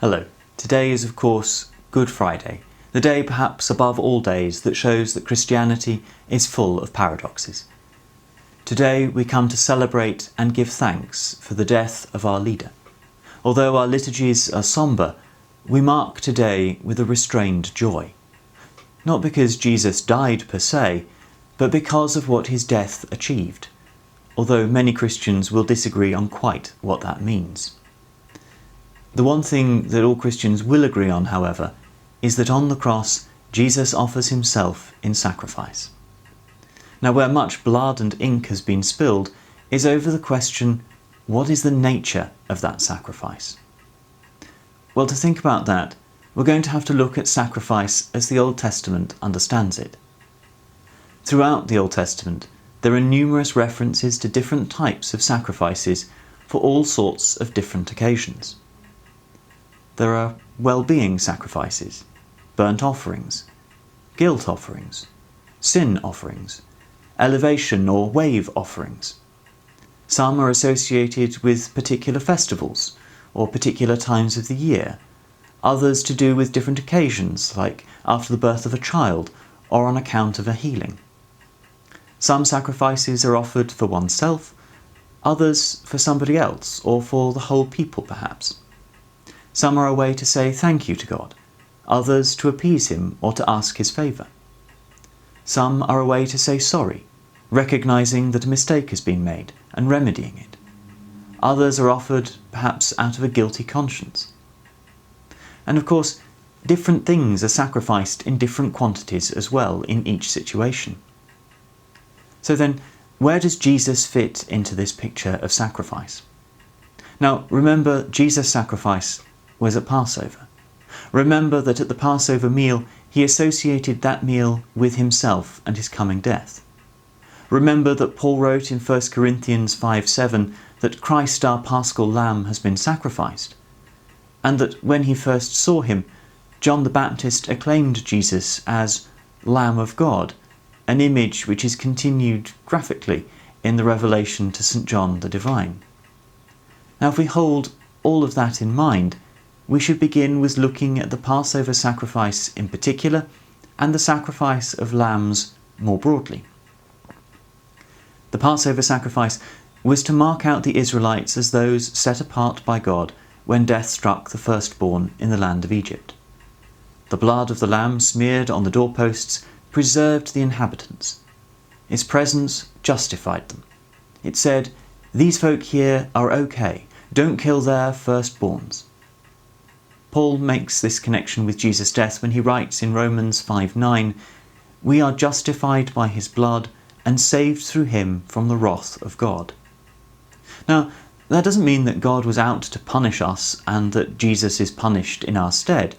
Hello. Today is of course Good Friday, the day perhaps above all days that shows that Christianity is full of paradoxes. Today we come to celebrate and give thanks for the death of our leader. Although our liturgies are sombre, we mark today with a restrained joy. Not because Jesus died per se, but because of what his death achieved, although many Christians will disagree on quite what that means. The one thing that all Christians will agree on, however, is that on the cross, Jesus offers himself in sacrifice. Now, where much blood and ink has been spilled is over the question, what is the nature of that sacrifice? Well, to think about that, we're going to have to look at sacrifice as the Old Testament understands it. Throughout the Old Testament, there are numerous references to different types of sacrifices for all sorts of different occasions. There are well-being sacrifices, burnt offerings, guilt offerings, sin offerings, elevation or wave offerings. Some are associated with particular festivals or particular times of the year, others to do with different occasions, like after the birth of a child or on account of a healing. Some sacrifices are offered for oneself, others for somebody else or for the whole people perhaps. Some are a way to say thank you to God, others to appease him or to ask his favour. Some are a way to say sorry, recognising that a mistake has been made and remedying it. Others are offered perhaps out of a guilty conscience. And of course, different things are sacrificed in different quantities as well in each situation. So then, where does Jesus fit into this picture of sacrifice? Now, remember, Jesus' sacrifice was at Passover. Remember that at the Passover meal, he associated that meal with himself and his coming death. Remember that Paul wrote in 1 Corinthians 5:7 that Christ our paschal lamb has been sacrificed, and that when he first saw him, John the Baptist acclaimed Jesus as Lamb of God, an image which is continued graphically in the revelation to St. John the Divine. Now, if we hold all of that in mind, we should begin with looking at the Passover sacrifice in particular and the sacrifice of lambs more broadly. The Passover sacrifice was to mark out the Israelites as those set apart by God when death struck the firstborn in the land of Egypt. The blood of the lamb smeared on the doorposts preserved the inhabitants. Its presence justified them. It said, "These folk here are okay, don't kill their firstborns." Paul makes this connection with Jesus' death when he writes in Romans 5:9, "We are justified by his blood and saved through him from the wrath of God." Now, that doesn't mean that God was out to punish us and that Jesus is punished in our stead.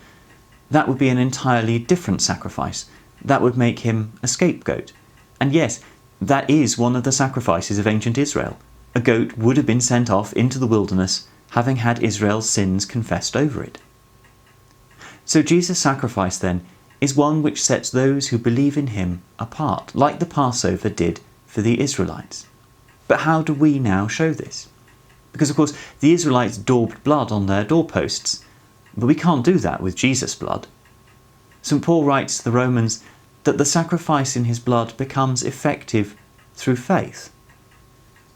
That would be an entirely different sacrifice. That would make him a scapegoat. And yes, that is one of the sacrifices of ancient Israel. A goat would have been sent off into the wilderness, having had Israel's sins confessed over it. So Jesus' sacrifice, then, is one which sets those who believe in him apart, like the Passover did for the Israelites. But how do we now show this? Because, of course, the Israelites daubed blood on their doorposts, but we can't do that with Jesus' blood. St. Paul writes to the Romans that the sacrifice in his blood becomes effective through faith.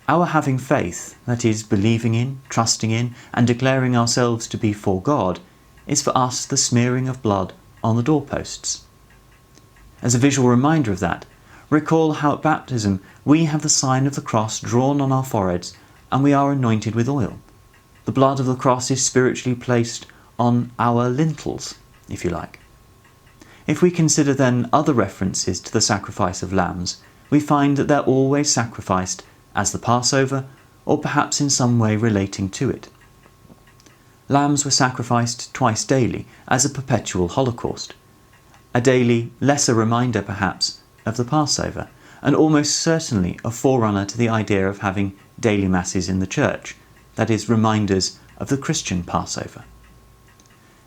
Our having faith, that is, believing in, trusting in, and declaring ourselves to be for God, is for us the smearing of blood on the doorposts. As a visual reminder of that, recall how at baptism we have the sign of the cross drawn on our foreheads and we are anointed with oil. The blood of the cross is spiritually placed on our lintels, if you like. If we consider then other references to the sacrifice of lambs, we find that they're always sacrificed as the Passover or perhaps in some way relating to it. Lambs were sacrificed twice daily as a perpetual holocaust, a daily, lesser reminder perhaps of the Passover, and almost certainly a forerunner to the idea of having daily masses in the church, that is, reminders of the Christian Passover.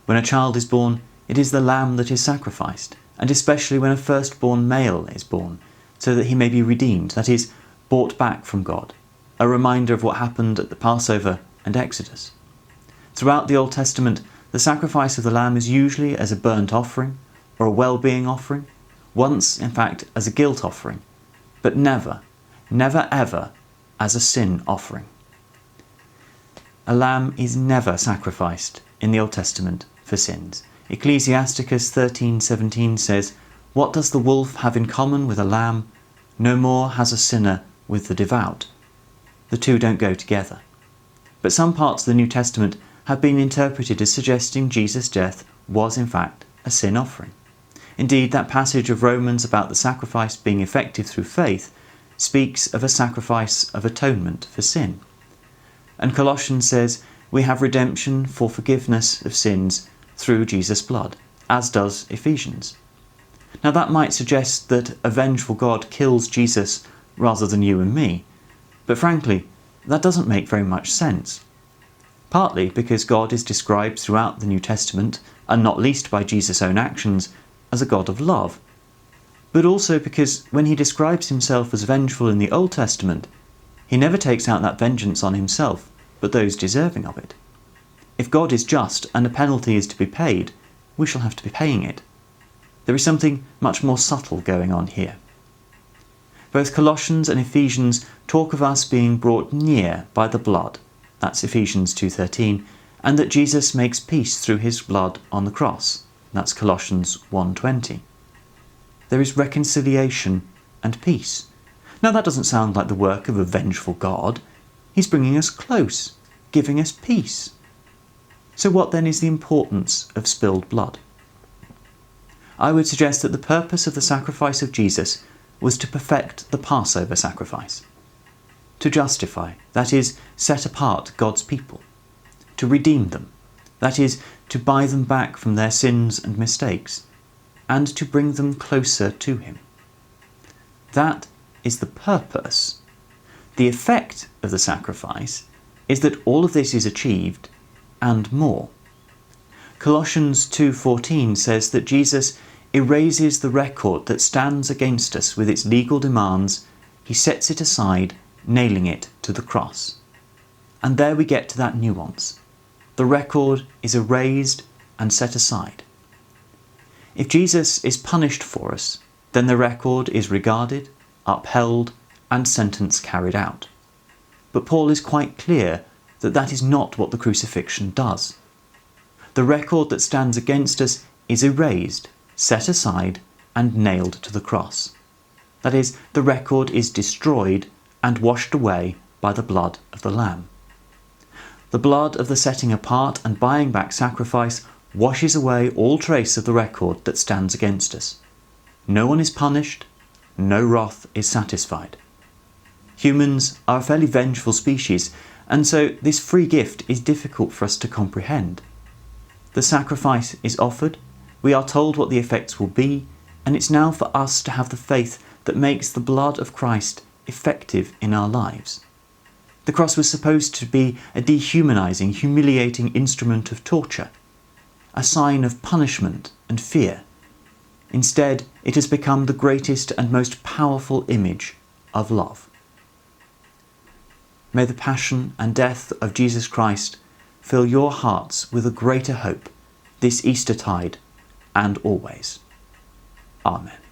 When a child is born, it is the lamb that is sacrificed, and especially when a firstborn male is born, so that he may be redeemed, that is, bought back from God, a reminder of what happened at the Passover and Exodus. Throughout the Old Testament, The sacrifice of the lamb is usually as a burnt offering or a well-being offering, once, in fact, as a guilt offering, but never, never ever as a sin offering. A lamb is never sacrificed in the Old Testament for sins. Ecclesiasticus 13:17 says, "What does the wolf have in common with a lamb? No more has a sinner with the devout." The two don't go together. But some parts of the New Testament have been interpreted as suggesting Jesus' death was in fact a sin offering. Indeed, that passage of Romans about the sacrifice being effective through faith speaks of a sacrifice of atonement for sin. And Colossians says, we have redemption for forgiveness of sins through Jesus' blood, as does Ephesians. Now that might suggest that a vengeful God kills Jesus rather than you and me, but frankly, that doesn't make very much sense. Partly because God is described throughout the New Testament, and not least by Jesus' own actions, as a God of love, but also because when he describes himself as vengeful in the Old Testament, he never takes out that vengeance on himself, but those deserving of it. If God is just and a penalty is to be paid, we shall have to be paying it. There is something much more subtle going on here. Both Colossians and Ephesians talk of us being brought near by the blood, that's Ephesians 2:13, and that Jesus makes peace through his blood on the cross, that's Colossians 1:20. There is reconciliation and peace. Now that doesn't sound like the work of a vengeful God. He's bringing us close, giving us peace. So what then is the importance of spilled blood? I would suggest that the purpose of the sacrifice of Jesus was to perfect the Passover sacrifice. To justify, that is, set apart God's people. To redeem them, that is, to buy them back from their sins and mistakes, and to bring them closer to him. That is the purpose. The effect of the sacrifice is that all of this is achieved and more. Colossians 2:14 says that Jesus erases the record that stands against us with its legal demands. He sets it aside, nailing it to the cross. And there we get to that nuance. The record is erased and set aside. If Jesus is punished for us, then the record is regarded, upheld, and sentence carried out. But Paul is quite clear that that is not what the crucifixion does. The record that stands against us is erased, set aside, and nailed to the cross. That is, the record is destroyed and washed away by the blood of the Lamb. The blood of the setting apart and buying back sacrifice washes away all trace of the record that stands against us. No one is punished, no wrath is satisfied. Humans are a fairly vengeful species, and so this free gift is difficult for us to comprehend. The sacrifice is offered, we are told what the effects will be, and it's now for us to have the faith that makes the blood of Christ effective in our lives. The cross was supposed to be a dehumanizing, humiliating instrument of torture, a sign of punishment and fear. Instead, it has become the greatest and most powerful image of love. May the passion and death of Jesus Christ fill your hearts with a greater hope this Eastertide and always. Amen.